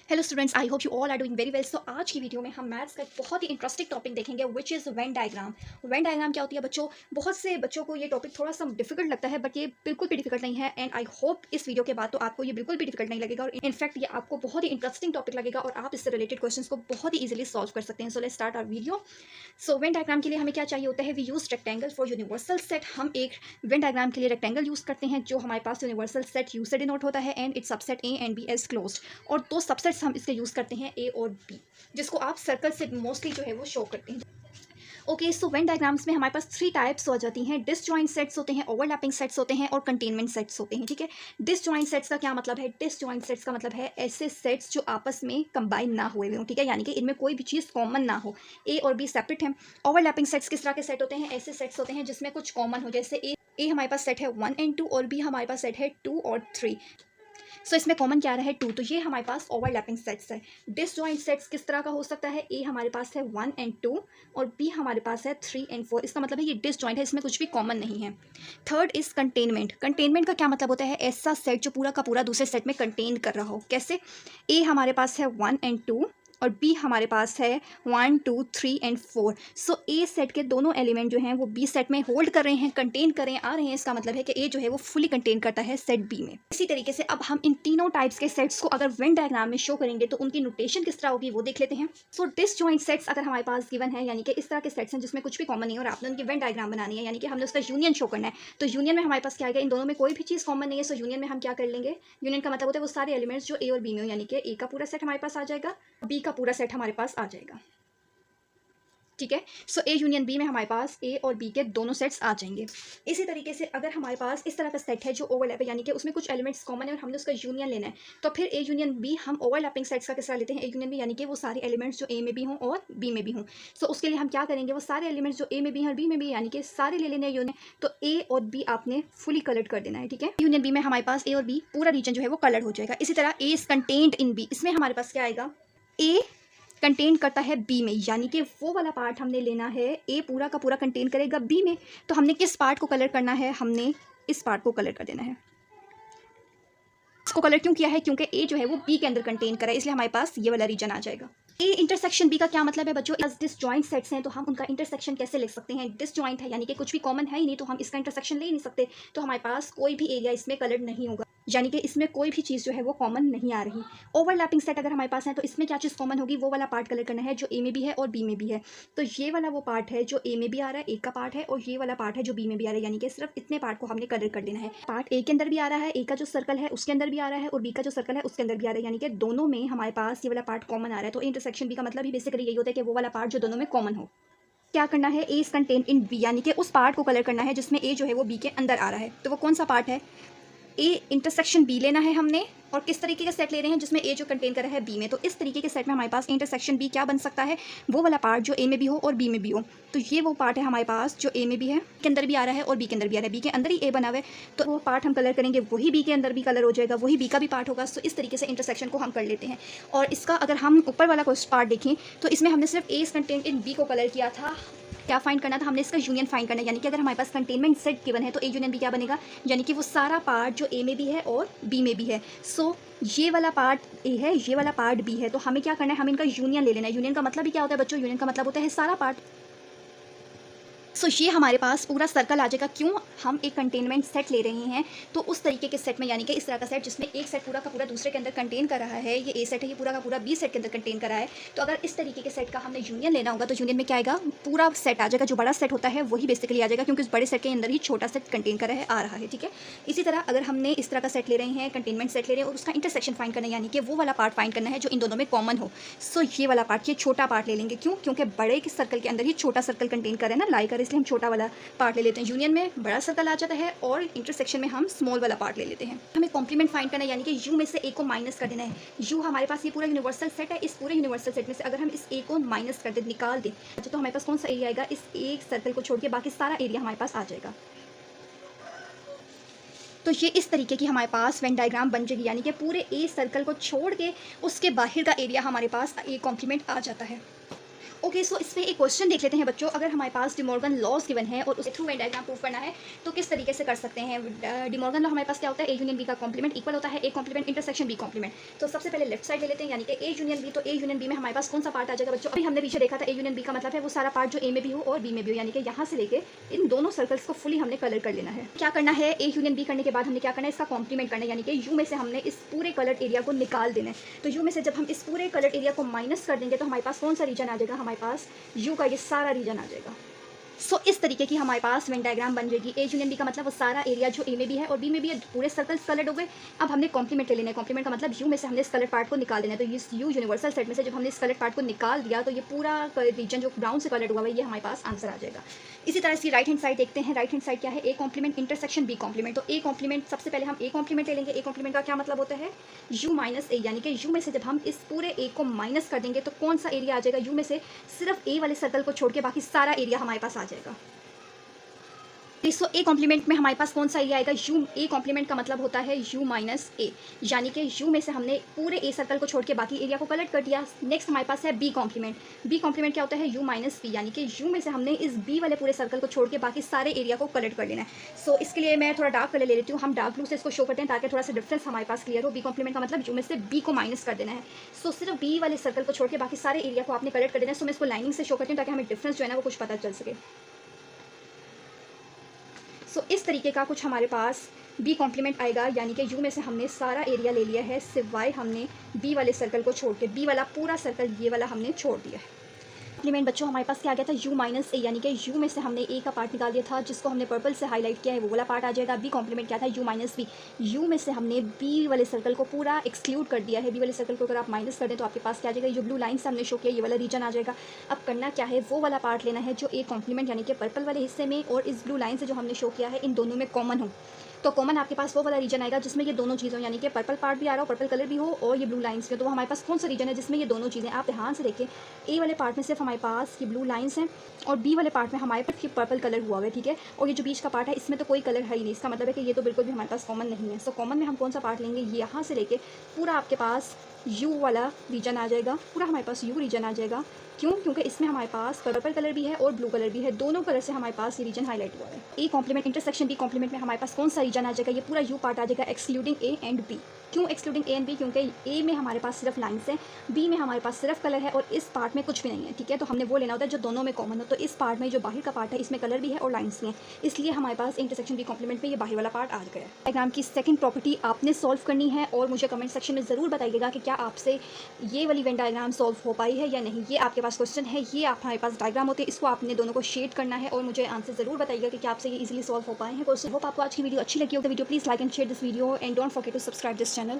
Hello students, I hope you all are doing very well. So आज की video में हम मैथ्स का एक बहुत ही इंटरेस्टिंग टॉपिक देखेंगे which is Venn diagram. Venn diagram क्या होती है बच्चों? बहुत से बच्चों को ये टॉपिक थोड़ा सा डिफिकल्ट लगता है, बट ये बिल्कुल भी डिफिकल्ट नहीं है। एंड आई होप इस वीडियो के बाद तो आपको ये बिल्कुल भी डिफिकल्ट नहीं लगेगा, और इनफैक्ट ये आपको बहुत ही इंटरेस्टिंग टॉपिक लगेगा और आप इससे रिलेटेड क्वेश्चन को बहुत ही ईजिली सॉल्व कर सकते हैं। So let's start our video. So Venn diagram के लिए हमें क्या चाहिए होता है? We use rectangle for universal set. हम एक वेन डायग्राम के लिए रेक्टेंगल यूज करते हैं जो हमारे पास यूनिवर्सल सेट यू से डिनोट होता है, and it's subset A and B as closed. और दो सबसेट्स हम इसके यूज करते हैं, ए और बी, जिसको आप सर्कल से मोस्टली जो है वो शो करते हैं। ओके, सो वेन डायग्राम्स में हमारे पास 3 टाइप्स हो जाती हैं। डिसजॉइंट सेट्स होते हैं, ओवरलैपिंग सेट्स होते हैं और कंटेनमेंट सेट्स होते हैं। ठीक है, डिसजॉइंट सेट्स का क्या मतलब है? डिसजॉइंट सेट्स का मतलब है ऐसे सेट्स जो आपस में कंबाइन ना हुए हुए हों। ठीक है, यानी कि इनमें कोई भी चीज़ कॉमन ना हो, ए और बी सेपरेट हैं। ओवरलैपिंग सेट्स किस तरह के सेट होते हैं? ऐसे सेट्स होते हैं जिसमें कुछ कॉमन हो, जैसे ए हमारे पास सेट है 1 एंड 2 और बी हमारे पास सेट है 2 और 3। सो इसमें कॉमन क्या रहा है? 2। तो ये हमारे पास ओवरलैपिंग सेट्स है। डिसजॉइंट सेट्स किस तरह का हो सकता है? ए हमारे पास है 1 एंड 2 और बी हमारे पास है 3 एंड 4। इसका मतलब है ये डिसजॉइंट है, इसमें कुछ भी कॉमन नहीं है। Third is containment. कंटेनमेंट का क्या मतलब होता है? ऐसा सेट जो पूरा का पूरा दूसरे सेट में कंटेन कर रहा हो। कैसे? ए हमारे पास है 1 एंड 2 और बी हमारे पास है 1 2 3 एंड 4। सो ए सेट के दोनों एलिमेंट जो हैं वो बी सेट में होल्ड कर रहे हैं, कंटेन कर रहे हैं, आ रहे हैं। इसका मतलब है कि ए जो है वो फुली कंटेन करता है सेट बी में। इसी तरीके से अब हम इन तीनों टाइप्स के सेट्स को अगर वेन डायग्राम में शो करेंगे तो उनकी नोटेशन किस तरह होगी वो देख लेते हैं। सो डिसजॉइंट सेट्स अगर हमारे पास गिवन है, यानी कि इस तरह के सेट्स हैं जिसमें कुछ भी कॉमन नहीं है और आपने उनकी वेन डायग्राम बनानी है, यानी कि हमने उसका यूनियन शो करना है। तो यूनियन में हमारे पास क्या आएगा? इन दोनों में कोई भी चीज़ कॉमन नहीं है। सो यूनियन में हम क्या कर लेंगे? यूनियन का मतलब होता है वो सारे एलिमेंट्स जो ए और बी में हो, यानी कि ए का पूरा सेट हमारे पास आ जाएगा, बी का पूरा सेट हमारे पास आ जाएगा। ठीक है, सो ए यूनियन बी में हमारे पास ए और बी के दोनों सेट्स आ जाएंगे। इसी तरीके से अगर हमारे पास इस तरह का सेट है जो ओवरलैप है, यानी कि उसमें कुछ एलिमेंट्स कॉमन है और हमने उसका यूनियन लेना है, तो फिर ए यूनियन बी हम ओवरलैपिंग सेट्स का किस तरह लेते हैं? ए यूनियन बी, यानी कि वो सारे एलिमेंट्स जो ए में भी हों और बी में भी हों। सो उसके लिए हम क्या करेंगे? वो सारे एलिमेंट्स जो ए में भी हैं और बी में भी, यानी कि सारे ले लेने यूनियन। तो ए और बी आपने फुली कलर्ड कर देना है। ठीक है, यूनियन बी में हमारे पास ए और बी पूरा रीजन जो है वो कलर्ड हो जाएगा। इसी तरह ए इज कंटेन्ड इन बी, इसमें हमारे पास क्या आएगा? ए कंटेन करता है बी में, यानी कि वो वाला पार्ट हमने लेना है। ए पूरा का पूरा कंटेन करेगा बी में, तो हमने किस पार्ट को कलर करना है? हमने इस पार्ट को कलर कर देना है। इसको कलर क्यों किया है? क्योंकि ए जो है वो बी के अंदर कंटेन करा है, इसलिए हमारे पास ये वाला रीजन आ जाएगा। ए इंटरसेक्शन बी का क्या मतलब है बच्चों? डिसजॉइंट सेट्स हैं तो हम उनका इंटरसेक्शन कैसे लिख सकते हैं? डिसजॉइंट है, यानी कि कुछ भी कॉमन है ही नहीं, तो हम इसका इंटरसेक्शन ले ही नहीं सकते। तो हमारे पास कोई भी एरिया इसमें कलर्ड नहीं होगा, यानी कि इसमें कोई भी चीज़ जो है वो कॉमन नहीं आ रही। ओवरलैपिंग सेट अगर हमारे पास है तो इसमें क्या चीज़ कॉमन होगी? वो वाला पार्ट कलर करना है जो ए में भी है और बी में भी है। तो ये वाला वो पार्ट है जो ए में भी आ रहा है, ए का पार्ट है, और ये वाला पार्ट है जो बी में भी आ रहा है, यानी कि सिर्फ इतने पार्ट को हमने कलर कर देना है। पार्ट ए के अंदर भी आ रहा है, ए का जो सर्कल है उसके अंदर भी आ रहा है, और बी का जो सर्कल है उसके अंदर भी आ रहा है, यानी कि दोनों में हमारे पास ये वाला पार्ट कॉमन आ रहा है। तो इंटरसेक्शन बी का मतलब ही बेसिकली यही होता है कि वो वाला पार्ट जो दोनों में कॉमन हो। क्या करना है? ए इज कंटेन इन बी, यानी कि उस पार्ट को कलर करना है जिसमें ए जो है वो बी के अंदर आ रहा है। तो वो कौन सा पार्ट है? ए इंटरसेक्शन बी लेना है हमने, और किस तरीके का सेट ले रहे हैं? जिसमें ए जो कंटेन कर रहा है बी में। तो इस तरीके के सेट में हमारे पास इंटरसेक्शन बी क्या बन सकता है? वो वाला पार्ट जो ए में भी हो और बी में भी हो। तो ये वो पार्ट है हमारे पास जो ए में भी है, के अंदर भी आ रहा है और बी के अंदर भी आ रहा है। बी के अंदर ही ए बना हुआ है, तो वो पार्ट हम कलर करेंगे, वही बी के अंदर भी कलर हो जाएगा, वही बी का भी पार्ट होगा। तो इस तरीके से इंटरसेक्शन को हम कर लेते हैं। और इसका अगर हम ऊपर वाला कोई पार्ट देखें तो इसमें हमने सिर्फ ए इज कंटेन इन बी को कलर किया था। क्या फाइंड करना था? हमने इसका यूनियन फाइंड करना है, यानी कि अगर हमारे पास कंटेनमेंट सेट गिवन है तो ए यूनियन बी क्या बनेगा? यानी कि वो सारा पार्ट जो ए में भी है और बी में भी है। सो ये वाला पार्ट ए है, ये वाला पार्ट बी है, तो हमें क्या करना है? हमें इनका यूनियन ले लेना है। यूनियन का मतलब ही क्या होता है बच्चों? यूनियन का मतलब होता है सारा पार्ट। सो ये हमारे पास पूरा सर्कल आ जाएगा। क्यों? हम एक कंटेनमेंट सेट ले रहे हैं, तो उस तरीके के सेट में, यानी कि इस तरह का सेट जिसमें एक सेट पूरा का पूरा दूसरे के अंदर कंटेन कर रहा है, ये ए सेट है, ये पूरा का पूरा बी सेट के अंदर कंटेन कर रहा है। तो अगर इस तरीके के सेट का हमने यूनियन लेना होगा तो यूनियन में क्या आएगा? पूरा सेट आ जाएगा। जो बड़ा सेट होता है वही बेसिकली आ जाएगा, क्योंकि उस बड़े सेट के अंदर ही छोटा सेट कंटेन कर रहा है, आ रहा है। ठीक है, इसी तरह अगर हमने इस तरह का सेट ले रहे हैं, कंटेनमेंट सेट ले रहे हैं, और उसका इंटरसेक्शन फाइंड करना है, यानी कि वो वाला पार्ट फाइंड करना है जो इन दोनों में कॉमन हो। सो ये वाला पार्ट, ये छोटा पार्ट ले लेंगे। क्यों? क्योंकि बड़े के सर्कल के अंदर ही छोटा सर्कल कंटेन कर रहे हैं ना, लाई कर, इसलिए हम छोटा वाला पार्ट ले लेते हैं। यूनियन में बड़ा सर्कल आ जाता है और इंटरसेक्शन में हम स्मॉल वाला पार्ट ले लेते हैं। हमें कॉम्प्लीमेंट फाइंड करना है, यानी कि यू में से ए को माइनस कर देना है। यू हमारे पास ये पूरा यूनिवर्सल सेट है, इस पूरे यूनिवर्सल सेट में से अगर हम इस ए को माइनस कर दें, निकाल दें, अच्छा, तो हमारे पास कौन सा एरिया आएगा? इस एक सर्कल को छोड़ के बाकी सारा एरिया हमारे पास आ जाएगा। तो ये इस तरीके की हमारे पास वेन डायग्राम बन जाएगी, यानी कि पूरे ए सर्कल को छोड़ के उसके बाहर का एरिया हमारे पास ए कॉम्प्लीमेंट आ जाता है। ओके, सो इसमें एक क्वेश्चन देख लेते हैं बच्चों। अगर हमारे पास डिमॉर्गन लॉज गिवन है और उसे थ्रू वेन डायग्राम प्रूव करना है तो किस तरीके से कर सकते हैं। डिमॉर्गन लॉ हमारे पास क्या होता है, ए यूनियन बी का कॉम्प्लीमेंट इक्वल होता है A complement intersection B complement. तो सबसे पहले लेफ्ट साइड ले लेते हैं, यानी कि ए यूनियन बी। तो ए यूनियन बी में हमारे पास कौन सा पार्ट आ जाएगा बच्चों? अभी हमने पीछे देखा था ए यूनियन बी का मतलब है वो सारा पार्ट जो ए में भी हो और बी में भी हो, यानी कि यहाँ से लेके इन दोनों सर्कल्स को फुली हमने कलर कर लेना है। क्या करना है, ए यूनियन बी करने के बाद हमने क्या करना है, इसका कॉम्प्लीमेंट करना है, यानी कि यू में से हमने इस पूरे कलर एरिया को निकाल देना है। तो यू में से जब हम इस पूरे कलर एरिया को माइनस कर देंगे तो हमारे पास कौन सा रीजन आ जाएगा, हमारे पास यू का ये सारा रीजन आ जाएगा। सो इस तरीके की हमारे पास वेन डायग्राम बन जाएगी। ए यूनियन बी का मतलब वो सारा एरिया जो ए में भी है और बी में भी है, पूरे सर्कल्स कलर्ड हो गए। अब हमने कॉम्प्लीमेंट ले लेना है। कॉम्प्लीमेंट का मतलब यू में से हमने इस कलर पार्ट को निकाल देना है। तो इस यू यूनिवर्सल सेट में से जब हमने इस कलर पार्ट को निकाल दिया तो ये पूरा रीजन जो ब्राउन से कलर्ड हुआ है ये हमारे पास आंसर आ जाएगा। इसी तरह से राइट हैंड साइड देखते हैं। राइट हैंड साइड क्या है, A complement intersection B complement. तो ए कॉम्प्लीमेंट सबसे पहले हम ए कॉम्प्लीमेंट ले लेंगे। ए कॉम्प्लीमेंट का क्या मतलब होता है, यू माइनस ए, यानी कि यू में से जब हम इस पूरे ए को माइनस कर देंगे तो कौन सा एरिया आ जाएगा, यू में से सिर्फ ए वाले सर्कल को छोड़ के बाकी सारा एरिया हमारे पास आ जाएगा। सो ए कॉम्प्लीमेंट में हमारे पास कौन सा एरिया आएगा, यू। ए कॉम्प्लीमेंट का मतलब होता है यू माइनस ए, यानी कि यू में से हमने पूरे ए सर्कल को छोड़ के बाकी एरिया को कलर कर दिया। नेक्स्ट हमारे पास है बी कॉम्प्लीमेंट। बी कॉम्प्लीमेंट क्या होता है, यू माइनस बी, यानी कि यू में से हमने इस बी वाले पूरे सर्कल को छोड़ के बाकी सारे एरिया को कलर कर लेना है। सो इसके लिए मैं थोड़ा डार्क कलर ले लेती हूँ। हम डार्क ब्लू से इसको शो करते हैं ताकि थोड़ा सा डिफरेंस हमारे पास क्लियर हो। बी कॉम्प्लीमेंट का मतलब यू में से बी को माइनस कर देना है। सो सिर्फ बी वाले सर्कल को छोड़ के बाकी सारे एरिया को आपने कलर कर देना है। सो मैं इसको लाइनिंग से शो करती हूँ ताकि हमें डिफरेंस जो है ना वो कुछ पता चल सके। सो इस तरीके का कुछ हमारे पास बी कॉम्प्लीमेंट आएगा, यानी कि यू में से हमने सारा एरिया ले लिया है सिवाय हमने बी वाले सर्कल को छोड़ के, बी वाला पूरा सर्कल ये वाला हमने छोड़ दिया है। कॉम्प्लीमेंट बच्चों हमारे पास क्या आ गया था, यू माइनस ए, यानी कि यू में से हमने ए का पार्ट निकाल दिया था जिसको हमने पर्पल से हाईलाइट किया है, वो वाला पार्ट आ जाएगा। बी कॉम्प्लीमेंट क्या था, यू माइनस बी। यू में से हमने बी वाले सर्कल को पूरा एक्सक्लूड कर दिया है। बी वाले सर्कल को अगर आप माइनस कर दें तो आपके पास क्या आ जाएगा, जो ब्लू लाइन से हमने शो किया ये वाला रीजन आ जाएगा। अब करना क्या है, वो वाला पार्ट लेना है जो ए कॉम्प्लीमेंट यानी कि पर्पल वाले हिस्से में और इस ब्लू लाइन से जो हमने शो किया है इन दोनों में कॉमन हो। तो कॉमन आपके पास वो वाला रीजन आएगा जिसमें ये दोनों चीज़ें, यानी कि पर्पल पार्ट भी आ रहा हो, पर्पल कलर भी हो और ये ब्लू लाइंस भी हो। तो हमारे पास कौन सा रीजन है जिसमें ये दोनों चीज़ें, आप ध्यान से देखिए। ए वाले पार्ट में सिर्फ हमारे पास ये ब्लू लाइंस हैं और बी वाले पार्ट में हमारे पास ये पर्पल कलर हुआ है, ठीक है। और ये जो बीच का पार्ट है इसमें तो कोई कलर है ही नहीं, इसका मतलब है कि ये तो बिल्कुल भी हमारे पास कॉमन नहीं है। सो कॉमन में हम कौन सा पार्ट लेंगे, यहाँ से लेके पूरा आपके पास यू वाला रीजन आ जाएगा, पूरा हमारे पास यू रीजन आ जाएगा। क्यों, क्योंकि इसमें हमारे पास पर्पल कलर भी है और ब्लू कलर भी है, दोनों कलर से हमारे पास ये रीजन हाईलाइट हुआ है। A complement intersection B complement में हमारे पास कौन सा रीजन आ जाएगा, ये पूरा यू पार्ट आ जाएगा एक्सक्लूडिंग ए एंड बी। क्यों एक्सक्लूडिंग ए एंड बी, क्योंकि ए में हमारे पास सिर्फ लाइन्स हैं, बी में हमारे पास सिर्फ कलर है और इस पार्ट में कुछ भी नहीं है, ठीक है। तो हमने वो लेना होता है जो दोनों में कॉमन हो। तो इस पार्ट में जो बाहर का पार्ट है इसमें कलर भी है और लाइन्स भी हैं, इसलिए हमारे पास इंटरसेक्शन बी कॉम्प्लीमेंट में ये बाहर वाला पार्ट आ गया है। डायग्राम की सेकंड प्रॉपर्टी आपने सॉल्व करनी है और मुझे कमेंट सेक्शन में ज़रूर बताइएगा कि क्या आपसे ये वाली वेन डायग्राम सॉल्व हो पाई है या नहीं। ये आपके पास क्वेश्चन है, ये आप हमारे पास डायग्राम होते हैं, इसको आपने दोनों को शेड करना है और मुझे आंसर ज़रूर बताइएगा कि क्या आपसे ये इजीली सॉल्व हो पाए हैं क्वेश्चन। होप आपको आज की वीडियो अच्छी लगी हो तो video please like and share this video and don't forget to subscribe this channel.